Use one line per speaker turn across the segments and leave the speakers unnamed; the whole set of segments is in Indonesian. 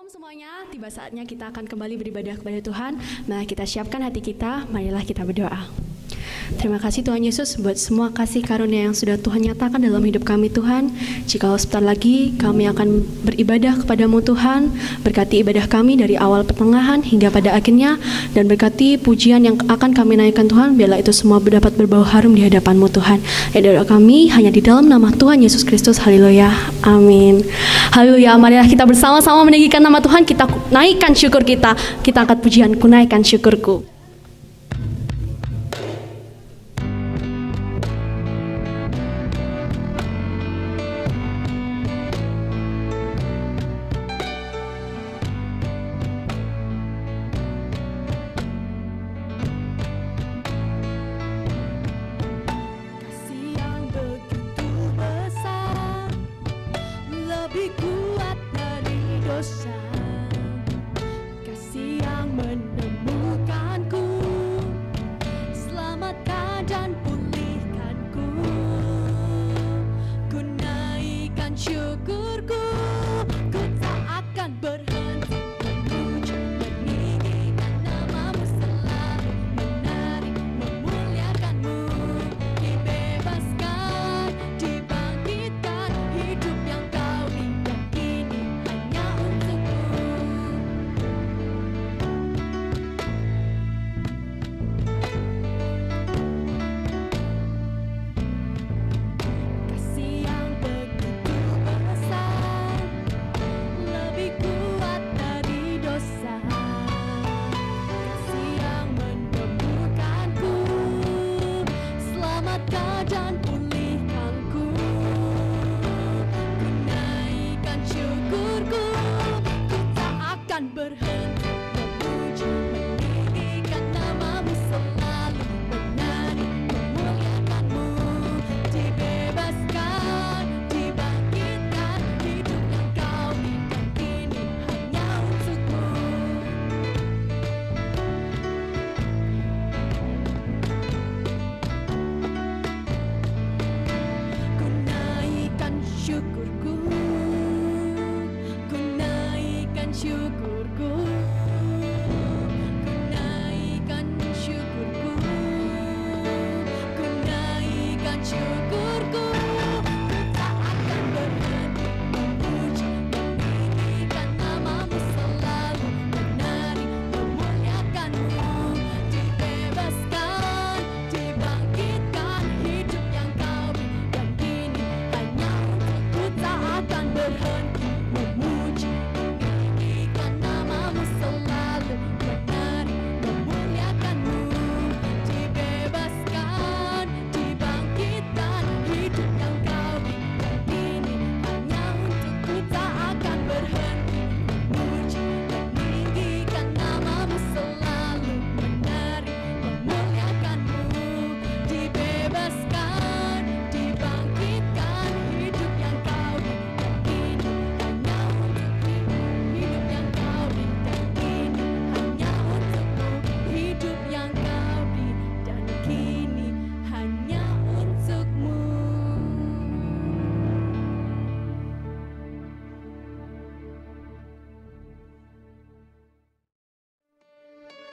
Shalom semuanya, tiba saatnya kita akan kembali beribadah kepada Tuhan. Mari kita siapkan hati kita, marilah kita berdoa. Terima kasih Tuhan Yesus buat semua kasih karunia yang sudah Tuhan nyatakan dalam hidup kami Tuhan. Jika sebentar lagi kami akan beribadah kepadamu Tuhan, berkati ibadah kami dari awal pertengahan hingga pada akhirnya, dan berkati pujian yang akan kami naikkan Tuhan, biarlah itu semua dapat berbau harum di hadapanmu Tuhan. Doa kami hanya di dalam nama Tuhan Yesus Kristus, haleluya, amin. Haleluya, marilah kita bersama-sama meninggikan nama Tuhan, kita naikkan syukur kita angkat pujian, ku naikkan syukurku.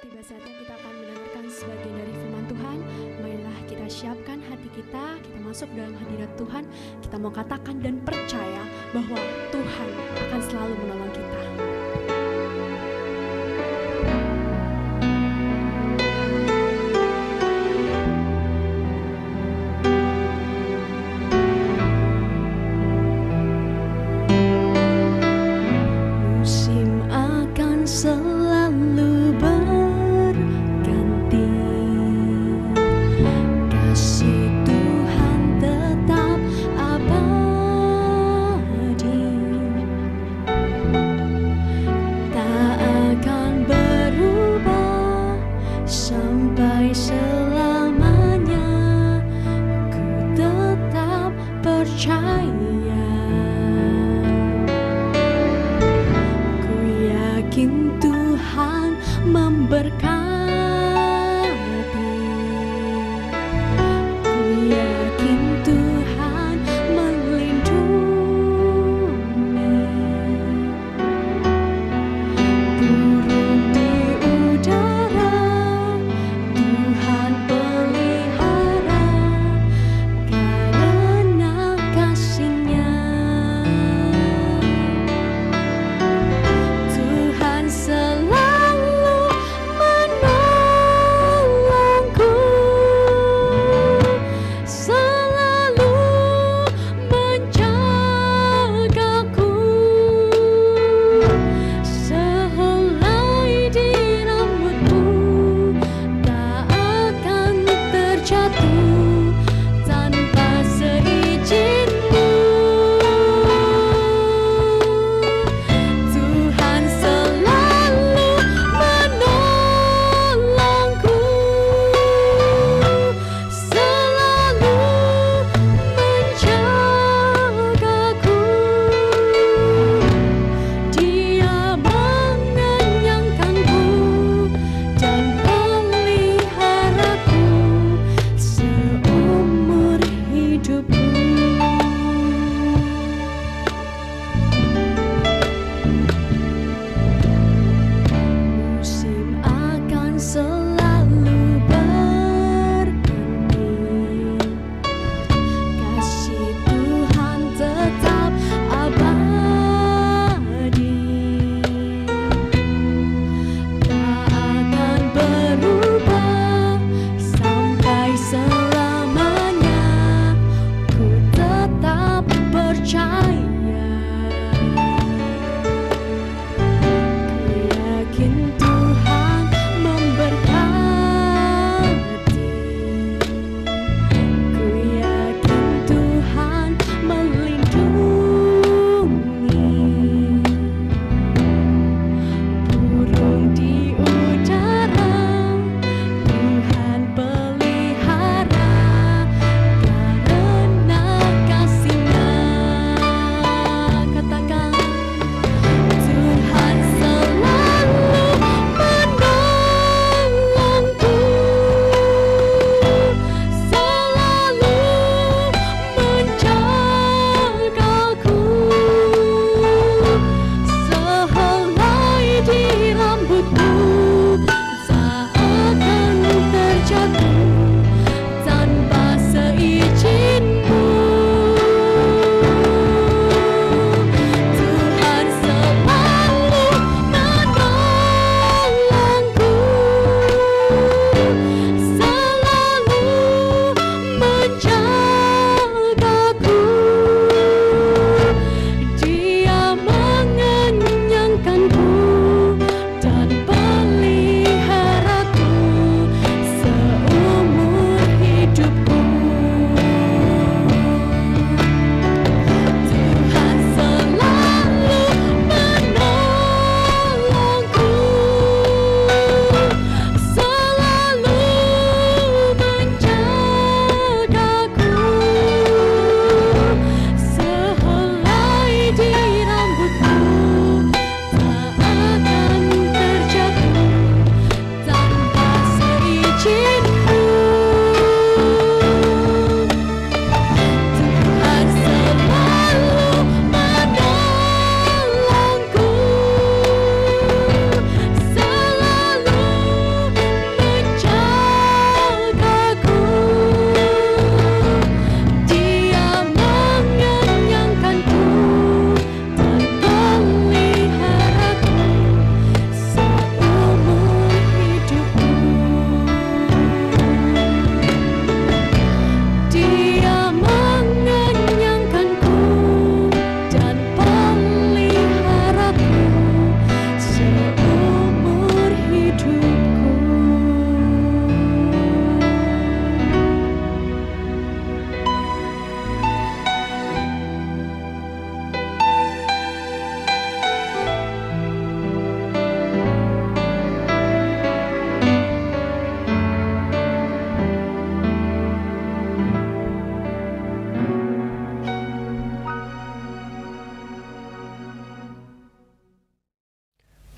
Tiba saatnya kita akan mendengarkan sebagian dari firman Tuhan. Marilah kita siapkan hati kita masuk dalam hadirat Tuhan. Kita mau katakan dan percaya bahwa Tuhan akan selalu menolong kita.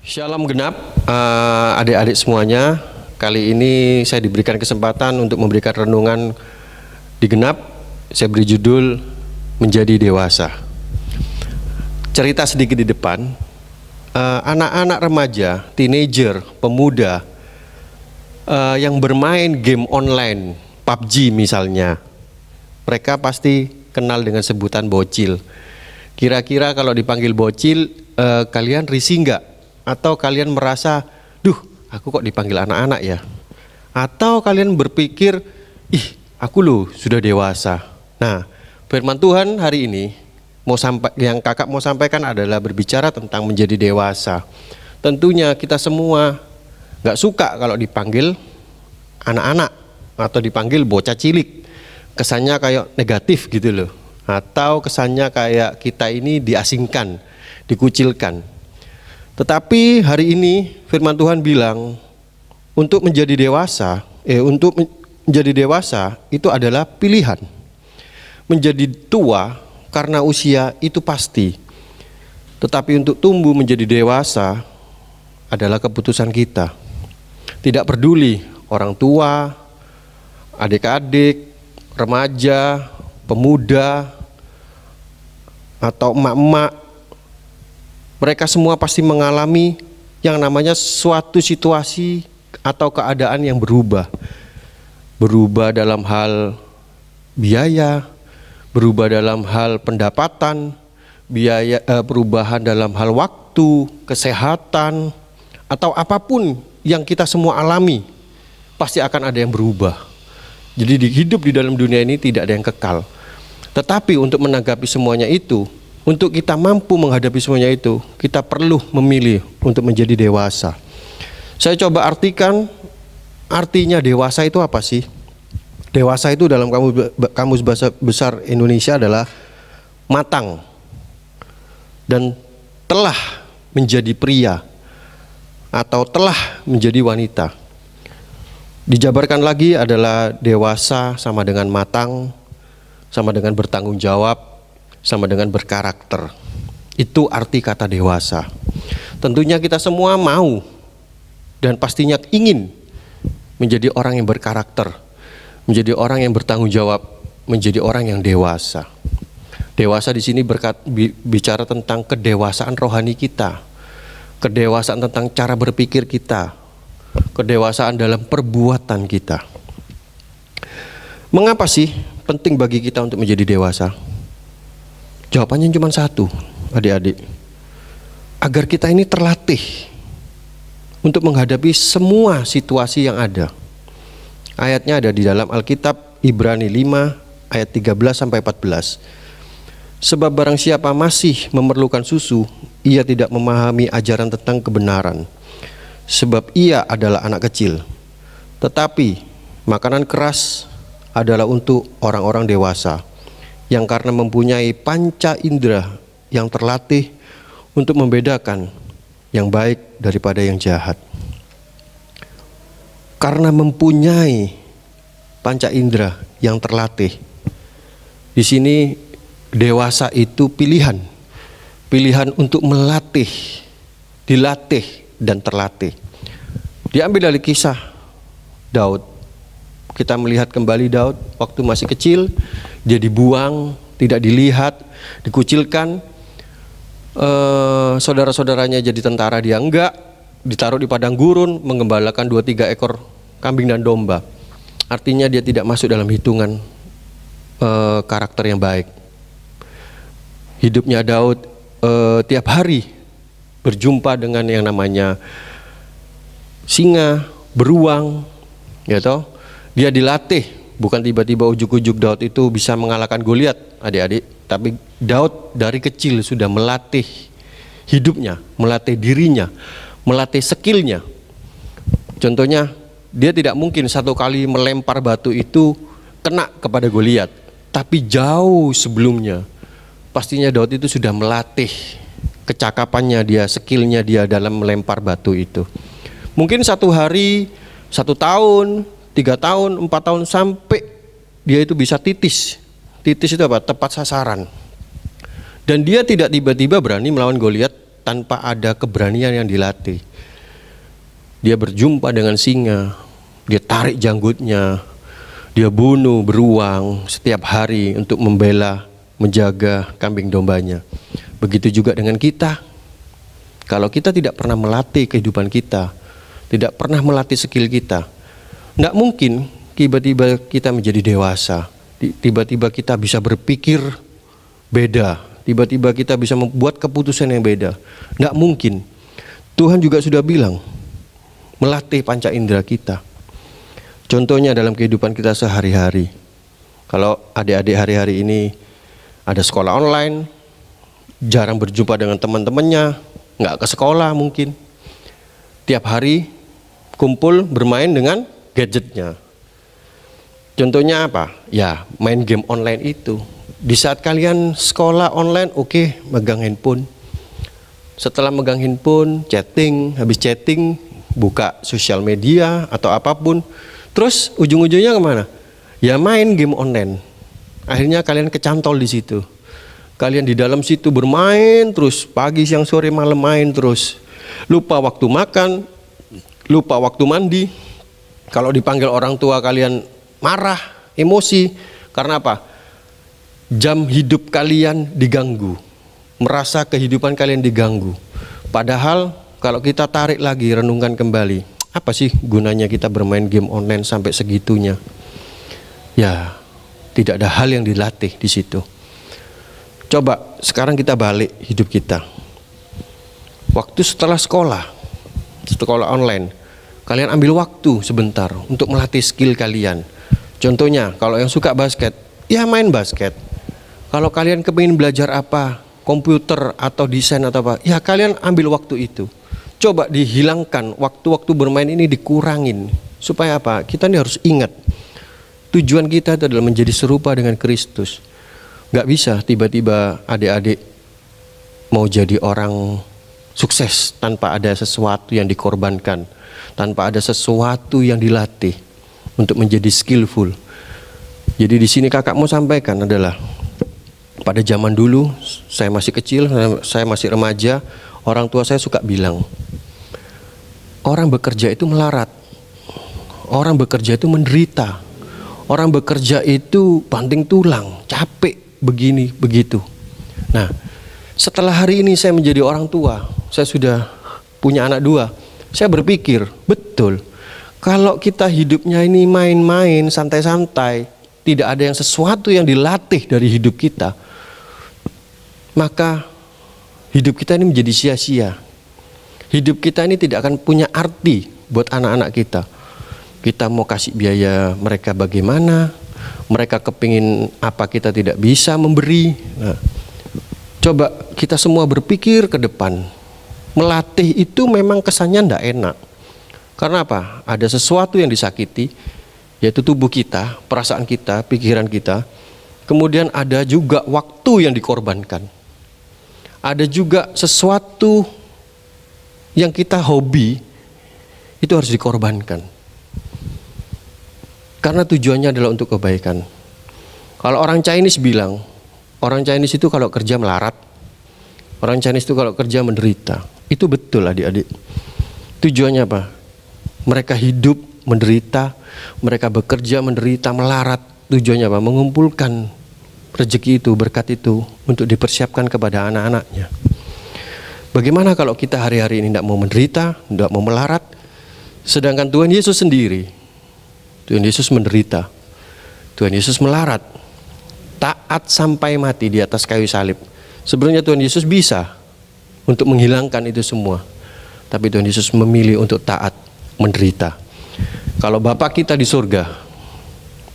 Shalom genap, adik-adik semuanya. Kali ini saya diberikan kesempatan untuk memberikan renungan di genap. Saya beri judul Menjadi Dewasa. Cerita sedikit di depan, anak-anak remaja, teenager, pemuda yang bermain game online, PUBG misalnya, mereka pasti kenal dengan sebutan bocil. Kira-kira kalau dipanggil bocil, kalian risih nggak? Atau kalian merasa, duh, aku kok dipanggil anak-anak ya? Atau kalian berpikir, ih, aku loh sudah dewasa. Nah, firman Tuhan hari ini yang kakak mau sampaikan adalah berbicara tentang menjadi dewasa. Tentunya kita semua nggak suka kalau dipanggil anak-anak atau dipanggil bocah cilik. Kesannya kayak negatif gitu loh. Atau kesannya kayak kita ini diasingkan, dikucilkan. Tetapi hari ini firman Tuhan bilang untuk menjadi dewasa, menjadi dewasa itu adalah pilihan. Menjadi tua karena usia itu pasti. Tetapi untuk tumbuh menjadi dewasa adalah keputusan kita. Tidak peduli orang tua, adik-adik, remaja, pemuda, atau emak-emak, mereka semua pasti mengalami yang namanya suatu situasi atau keadaan yang berubah. Berubah dalam hal biaya, berubah dalam hal pendapatan, perubahan dalam hal waktu, kesehatan, atau apapun yang kita semua alami, pasti akan ada yang berubah. Jadi hidup di dalam dunia ini tidak ada yang kekal. Tetapi untuk menanggapi semuanya itu, untuk kita mampu menghadapi semuanya itu, kita perlu memilih untuk menjadi dewasa. Saya coba artikan artinya dewasa itu apa sih? Dewasa itu dalam kamus bahasa besar Indonesia adalah matang dan telah menjadi pria atau telah menjadi wanita. Dijabarkan lagi adalah dewasa sama dengan matang, sama dengan bertanggung jawab, sama dengan berkarakter. Itu arti kata dewasa. Tentunya kita semua mau dan pastinya ingin menjadi orang yang berkarakter, menjadi orang yang bertanggung jawab, menjadi orang yang dewasa. Dewasa di sini bicara tentang kedewasaan rohani kita, kedewasaan tentang cara berpikir kita, kedewasaan dalam perbuatan kita. Mengapa sih penting bagi kita untuk menjadi dewasa? Jawabannya cuma satu, adik-adik. Agar kita ini terlatih untuk menghadapi semua situasi yang ada. Ayatnya ada di dalam Alkitab Ibrani 5 ayat 13-14. Sebab barang siapa masih memerlukan susu, ia tidak memahami ajaran tentang kebenaran. Sebab ia adalah anak kecil. Tetapi makanan keras adalah untuk orang-orang dewasa, yang karena mempunyai panca indera yang terlatih untuk membedakan yang baik daripada yang jahat. Karena mempunyai panca indera yang terlatih. Di sini dewasa itu pilihan. Pilihan untuk melatih, dilatih dan terlatih. Diambil dari kisah Daud. Kita melihat kembali Daud waktu masih kecil, dia dibuang, tidak dilihat, dikucilkan. Saudara-saudaranya jadi tentara, dia enggak, ditaruh di padang gurun, menggembalakan 2-3 ekor kambing dan domba. Artinya dia tidak masuk dalam hitungan karakter yang baik. Hidupnya Daud tiap hari berjumpa dengan yang namanya singa, beruang, ya toh. Dia dilatih, bukan tiba-tiba ujuk-ujuk Daud itu bisa mengalahkan Goliat, adik-adik. Tapi Daud dari kecil sudah melatih hidupnya, melatih dirinya, melatih skillnya. Contohnya, dia tidak mungkin satu kali melempar batu itu kena kepada Goliat. Tapi jauh sebelumnya, pastinya Daud itu sudah melatih kecakapannya dia, skillnya dia dalam melempar batu itu. Mungkin satu hari, 1 tahun, 3 tahun, 4 tahun, sampai dia itu bisa titis. Titis itu apa? Tepat sasaran. Dan dia tidak tiba-tiba berani melawan Goliat tanpa ada keberanian yang dilatih. Dia berjumpa dengan singa, dia tarik janggutnya, dia bunuh beruang setiap hari untuk membela, menjaga kambing dombanya. Begitu juga dengan kita. Kalau kita tidak pernah melatih kehidupan kita, tidak pernah melatih skill kita, tidak mungkin tiba-tiba kita menjadi dewasa, tiba-tiba kita bisa berpikir beda, tiba-tiba kita bisa membuat keputusan yang beda. Tidak mungkin. Tuhan juga sudah bilang, melatih panca indera kita. Contohnya dalam kehidupan kita sehari-hari. Kalau adik-adik hari-hari ini ada sekolah online, jarang berjumpa dengan teman-temannya, nggak ke sekolah mungkin. Tiap hari kumpul bermain dengan gadgetnya. Contohnya apa? Ya, main game online itu. Di saat kalian sekolah online, oke, megang handphone. Setelah megang handphone, chatting, habis chatting, buka sosial media atau apapun, terus ujung-ujungnya kemana? Ya main game online. Akhirnya kalian kecantol di situ. Kalian di dalam situ bermain terus, pagi, siang, sore, malam main terus. Lupa waktu makan, lupa waktu mandi. Kalau dipanggil orang tua kalian marah, emosi. Karena apa? Jam hidup kalian diganggu. Merasa kehidupan kalian diganggu. Padahal kalau kita tarik lagi, renungkan kembali, apa sih gunanya kita bermain game online sampai segitunya? Ya, tidak ada hal yang dilatih di situ. Coba sekarang kita balik hidup kita. Waktu setelah sekolah online, kalian ambil waktu sebentar untuk melatih skill kalian. Contohnya, kalau yang suka basket, ya main basket. Kalau kalian kepingin belajar apa, komputer atau desain atau apa, ya kalian ambil waktu itu. Coba dihilangkan, waktu-waktu bermain ini dikurangin. Supaya apa? Kita ini harus ingat, tujuan kita itu adalah menjadi serupa dengan Kristus. Gak bisa tiba-tiba adik-adik mau jadi orang sukses tanpa ada sesuatu yang dikorbankan, tanpa ada sesuatu yang dilatih untuk menjadi skillful. Jadi di sini kakak mau sampaikan adalah, pada zaman dulu, saya masih kecil, saya masih remaja, orang tua saya suka bilang, orang bekerja itu melarat, orang bekerja itu menderita, orang bekerja itu banting tulang, capek, begini, begitu. Nah, setelah hari ini saya menjadi orang tua, saya sudah punya anak 2, saya berpikir, betul, kalau kita hidupnya ini main-main, santai-santai, tidak ada yang sesuatu yang dilatih dari hidup kita, maka hidup kita ini menjadi sia-sia. Hidup kita ini tidak akan punya arti buat anak-anak kita. Kita mau kasih biaya mereka bagaimana, mereka kepingin apa kita tidak bisa memberi. Nah, coba kita semua berpikir ke depan. Melatih itu memang kesannya tidak enak. Karena apa? Ada sesuatu yang disakiti, yaitu tubuh kita, perasaan kita, pikiran kita. Kemudian ada juga waktu yang dikorbankan. Ada juga sesuatu yang kita hobi, itu harus dikorbankan. Karena tujuannya adalah untuk kebaikan. Kalau orang Chinese bilang, orang Chinese itu kalau kerja melarat, orang Chinese itu kalau kerja menderita. Itu betul adik-adik. Tujuannya apa? Mereka hidup menderita, mereka bekerja menderita, melarat. Tujuannya apa? Mengumpulkan rezeki itu, berkat itu untuk dipersiapkan kepada anak-anaknya. Bagaimana kalau kita hari-hari ini tidak mau menderita, tidak mau melarat, sedangkan Tuhan Yesus sendiri, Tuhan Yesus menderita, Tuhan Yesus melarat, taat sampai mati di atas kayu salib. Sebenarnya Tuhan Yesus bisa untuk menghilangkan itu semua, tapi Tuhan Yesus memilih untuk taat, menderita. Kalau Bapa kita di surga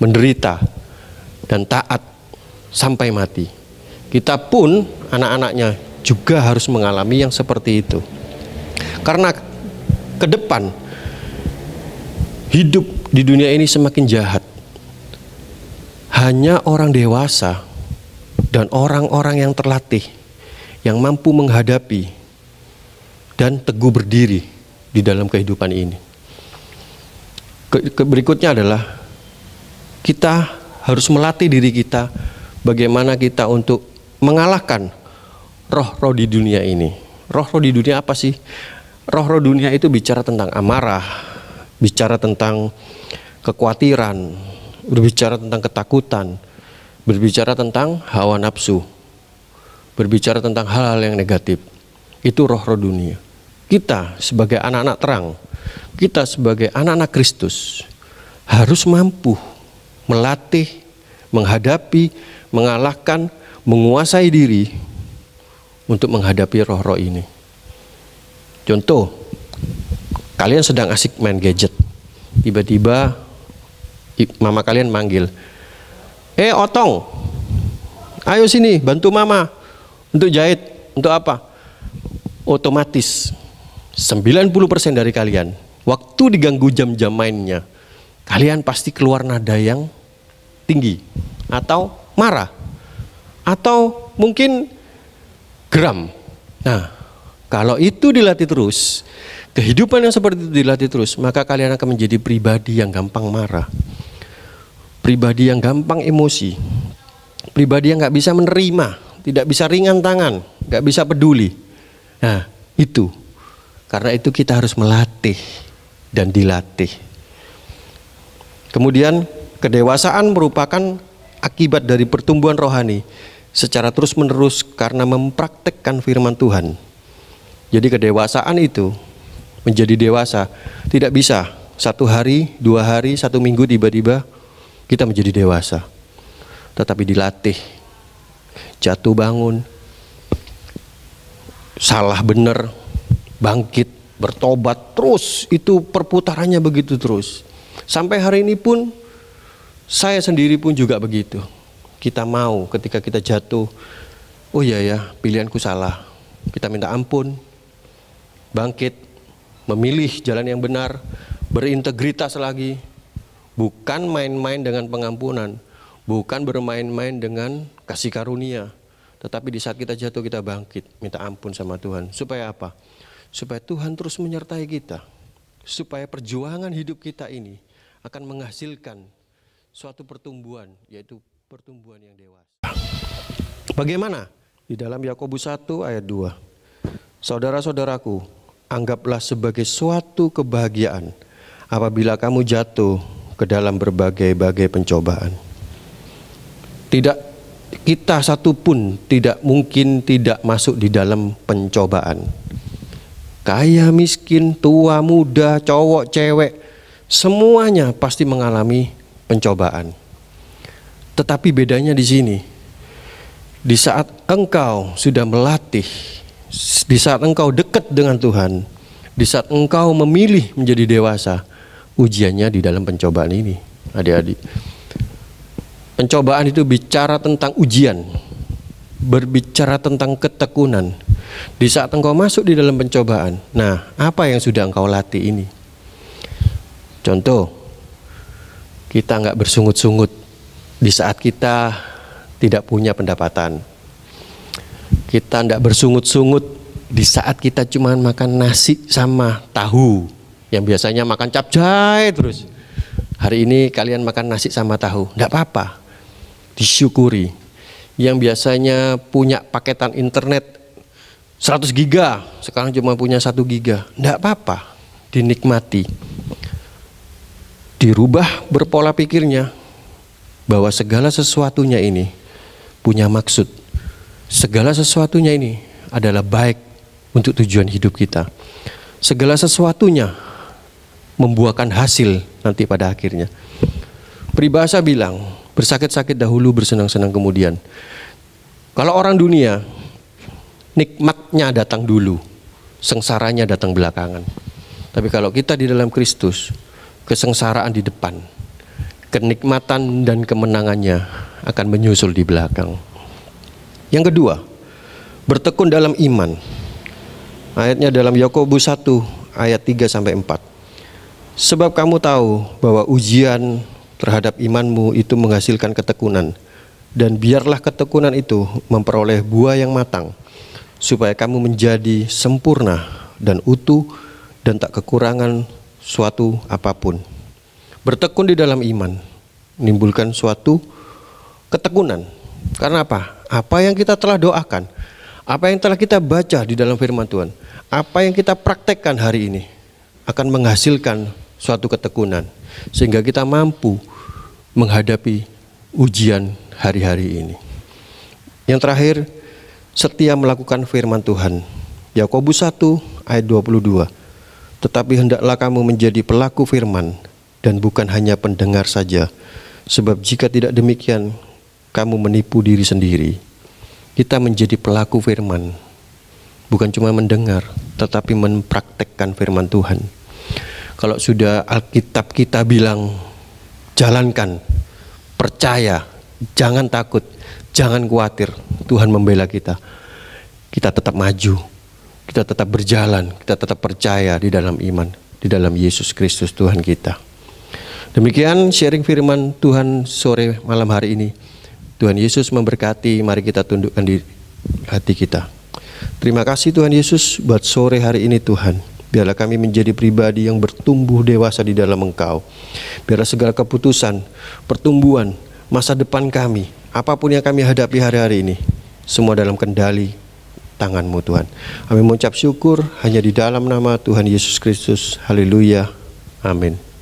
menderita dan taat sampai mati, kita pun anak-anaknya juga harus mengalami yang seperti itu. Karena ke depan hidup di dunia ini semakin jahat. Hanya orang dewasa dan orang-orang yang terlatih yang mampu menghadapi dan teguh berdiri di dalam kehidupan ini. Berikutnya adalah kita harus melatih diri kita bagaimana kita untuk mengalahkan roh-roh di dunia ini. Roh-roh di dunia apa sih? Roh-roh dunia itu bicara tentang amarah, bicara tentang kekhawatiran, berbicara tentang ketakutan, berbicara tentang hawa nafsu, berbicara tentang hal-hal yang negatif. Itu roh-roh dunia. Kita sebagai anak-anak terang, kita sebagai anak-anak Kristus harus mampu melatih, menghadapi, mengalahkan, menguasai diri untuk menghadapi roh-roh ini. Contoh, kalian sedang asik main gadget, tiba-tiba mama kalian manggil, Otong, ayo sini bantu mama untuk jahit. Untuk apa? Otomatis 90% dari kalian, waktu diganggu jam-jam mainnya, kalian pasti keluar nada yang tinggi, atau marah, atau mungkin geram. Nah, kalau itu dilatih terus, kehidupan yang seperti itu dilatih terus, maka kalian akan menjadi pribadi yang gampang marah, pribadi yang gampang emosi, pribadi yang gak bisa menerima, tidak bisa ringan tangan, gak bisa peduli. Nah, itu. Karena itu kita harus melatih dan dilatih. Kemudian kedewasaan merupakan akibat dari pertumbuhan rohani secara terus-menerus karena mempraktekkan firman Tuhan. Jadi kedewasaan itu, menjadi dewasa, tidak bisa 1 hari, 2 hari, 1 minggu tiba-tiba kita menjadi dewasa. Tetapi dilatih, jatuh bangun, salah benar, bangkit, bertobat, terus itu perputarannya begitu terus. Sampai hari ini pun saya sendiri pun juga begitu. Kita mau ketika kita jatuh, oh iya ya, pilihanku salah. Kita minta ampun, bangkit, memilih jalan yang benar, berintegritas lagi. Bukan main-main dengan pengampunan, bukan bermain-main dengan kasih karunia. Tetapi di saat kita jatuh, kita bangkit, minta ampun sama Tuhan. Supaya apa? Supaya Tuhan terus menyertai kita. Supaya perjuangan hidup kita ini akan menghasilkan suatu pertumbuhan, yaitu pertumbuhan yang dewasa. Bagaimana? Di dalam Yakobus 1 ayat 2. Saudara-saudaraku, anggaplah sebagai suatu kebahagiaan apabila kamu jatuh ke dalam berbagai-bagai pencobaan. Tidak, kita satupun tidak mungkin tidak masuk di dalam pencobaan. Kaya, miskin, tua, muda, cowok, cewek, semuanya pasti mengalami pencobaan. Tetapi bedanya di sini, di saat engkau sudah melatih, di saat engkau dekat dengan Tuhan, di saat engkau memilih menjadi dewasa, ujiannya di dalam pencobaan ini, adik-adik. Pencobaan itu bicara tentang ujian, berbicara tentang ketekunan. Di saat engkau masuk di dalam pencobaan, nah apa yang sudah engkau latih ini? Contoh, kita nggak bersungut-sungut di saat kita tidak punya pendapatan. Kita nggak bersungut-sungut di saat kita cuma makan nasi sama tahu, yang biasanya makan capcay terus. Hari ini kalian makan nasi sama tahu, nggak apa-apa, disyukuri. Yang biasanya punya paketan internet 100 giga, sekarang cuma punya 1 giga, nggak apa-apa, dinikmati. Dirubah berpola pikirnya bahwa segala sesuatunya ini punya maksud. Segala sesuatunya ini adalah baik untuk tujuan hidup kita. Segala sesuatunya membuahkan hasil nanti pada akhirnya. Peribahasa bilang, bersakit-sakit dahulu, bersenang-senang kemudian. Kalau orang dunia, nikmatnya datang dulu, sengsaranya datang belakangan. Tapi kalau kita di dalam Kristus, kesengsaraan di depan, kenikmatan dan kemenangannya akan menyusul di belakang. Yang kedua, bertekun dalam iman. Ayatnya dalam Yakobus 1 ayat 3-4. Sebab kamu tahu bahwa ujian terhadap imanmu itu menghasilkan ketekunan, dan biarlah ketekunan itu memperoleh buah yang matang, supaya kamu menjadi sempurna dan utuh dan tak kekurangan suatu apapun. Bertekun di dalam iman menimbulkan suatu ketekunan. Karena apa? Apa yang kita telah doakan, Apa yang telah kita baca di dalam firman Tuhan, apa yang kita praktekkan hari ini akan menghasilkan suatu ketekunan, sehingga kita mampu menghadapi ujian hari-hari ini. Yang terakhir, setia melakukan firman Tuhan. Yakobus 1 ayat 22. Tetapi hendaklah kamu menjadi pelaku firman dan bukan hanya pendengar saja, sebab jika tidak demikian kamu menipu diri sendiri. Kita menjadi pelaku firman, bukan cuma mendengar, tetapi mempraktekkan firman Tuhan. Kalau sudah Alkitab kita bilang jalankan, percaya, jangan takut, jangan khawatir, Tuhan membela kita. Kita tetap maju, kita tetap berjalan, kita tetap percaya di dalam iman, di dalam Yesus Kristus Tuhan kita. Demikian sharing firman Tuhan sore malam hari ini. Tuhan Yesus memberkati, mari kita tundukkan di hati kita. Terima kasih Tuhan Yesus buat sore hari ini Tuhan. Biarlah kami menjadi pribadi yang bertumbuh dewasa di dalam Engkau. Biarlah segala keputusan, pertumbuhan, masa depan kami, apapun yang kami hadapi hari-hari ini, semua dalam kendali tangan-Mu Tuhan. Kami mengucap syukur hanya di dalam nama Tuhan Yesus Kristus. Haleluya. Amin.